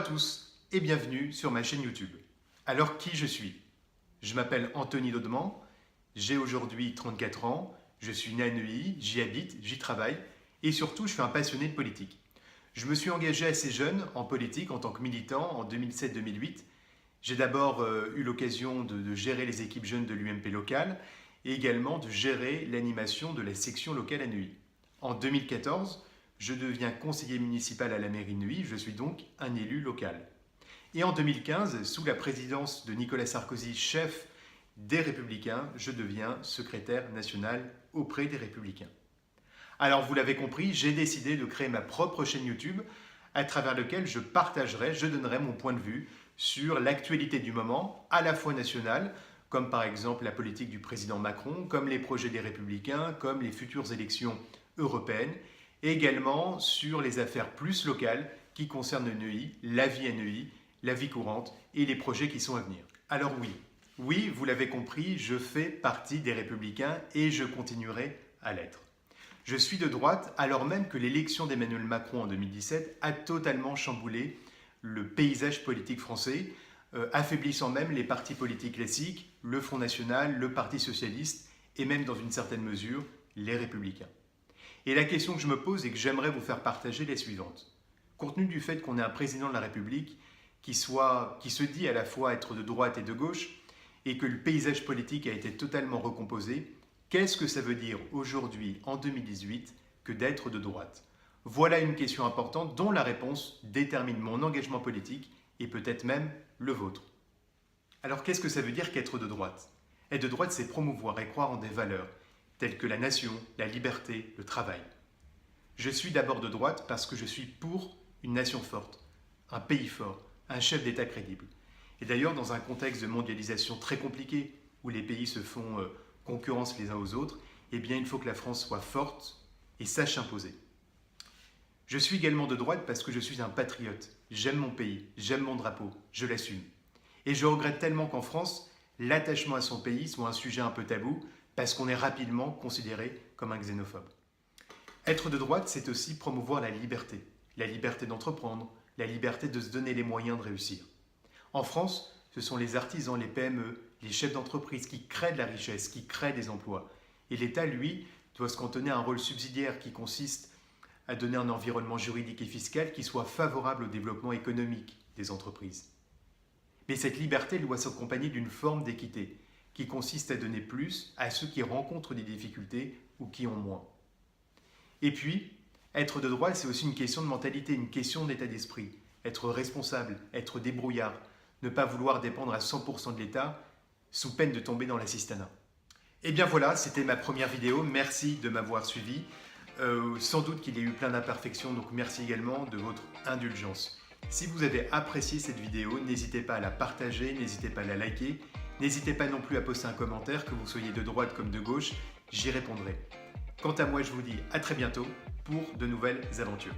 à tous et bienvenue sur ma chaîne YouTube. Alors qui je suis? Je m'appelle Anthony Daudement, j'ai aujourd'hui 34 ans, je suis né à Neuilly, j'y habite, j'y travaille et surtout je suis un passionné de politique. Je me suis engagé assez jeune en politique en tant que militant en 2007-2008. J'ai d'abord eu l'occasion de gérer les équipes jeunes de l'UMP locale et également de gérer l'animation de la section locale à Neuilly. En 2014, je deviens conseiller municipal à la mairie de Neuilly, je suis donc un élu local. Et en 2015, sous la présidence de Nicolas Sarkozy, chef des Républicains, je deviens secrétaire national auprès des Républicains. Alors vous l'avez compris, j'ai décidé de créer ma propre chaîne YouTube à travers laquelle je partagerai, je donnerai mon point de vue sur l'actualité du moment, à la fois nationale, comme par exemple la politique du président Macron, comme les projets des Républicains, comme les futures élections européennes, et également sur les affaires plus locales qui concernent Neuilly, la vie à Neuilly, la vie courante et les projets qui sont à venir. Alors oui, vous l'avez compris, je fais partie des Républicains et je continuerai à l'être. Je suis de droite alors même que l'élection d'Emmanuel Macron en 2017 a totalement chamboulé le paysage politique français, affaiblissant même les partis politiques classiques, le Front National, le Parti Socialiste et même dans une certaine mesure les Républicains. Et la question que je me pose et que j'aimerais vous faire partager est la suivante. Compte tenu du fait qu'on ait un président de la République qui se dit à la fois être de droite et de gauche et que le paysage politique a été totalement recomposé, qu'est-ce que ça veut dire aujourd'hui, en 2018, que d'être de droite? Voilà une question importante dont la réponse détermine mon engagement politique et peut-être même le vôtre. Alors qu'est-ce que ça veut dire qu'être de droite? Être de droite, c'est promouvoir et croire en des valeurs telles que la nation, la liberté, le travail. Je suis d'abord de droite parce que je suis pour une nation forte, un pays fort, un chef d'État crédible. Et d'ailleurs, dans un contexte de mondialisation très compliqué, où les pays se font concurrence les uns aux autres, eh bien, il faut que la France soit forte et sache s'imposer. Je suis également de droite parce que je suis un patriote. J'aime mon pays, j'aime mon drapeau, je l'assume. Et je regrette tellement qu'en France, l'attachement à son pays soit un sujet un peu tabou, parce qu'on est rapidement considéré comme un xénophobe. Être de droite, c'est aussi promouvoir la liberté d'entreprendre, la liberté de se donner les moyens de réussir. En France, ce sont les artisans, les PME, les chefs d'entreprise qui créent de la richesse, qui créent des emplois. Et l'État, lui, doit se cantonner à un rôle subsidiaire qui consiste à donner un environnement juridique et fiscal qui soit favorable au développement économique des entreprises. Mais cette liberté doit s'accompagner d'une forme d'équité qui consiste à donner plus à ceux qui rencontrent des difficultés ou qui ont moins. Et puis, être de droite, c'est aussi une question de mentalité, une question d'état d'esprit. Être responsable, être débrouillard, ne pas vouloir dépendre à 100% de l'État, sous peine de tomber dans l'assistanat. Et bien voilà, c'était ma première vidéo, merci de m'avoir suivi. Sans doute qu'il y a eu plein d'imperfections, donc merci également de votre indulgence. Si vous avez apprécié cette vidéo, n'hésitez pas à la partager, n'hésitez pas à la liker, n'hésitez pas non plus à poster un commentaire, que vous soyez de droite comme de gauche, j'y répondrai. Quant à moi, je vous dis à très bientôt pour de nouvelles aventures.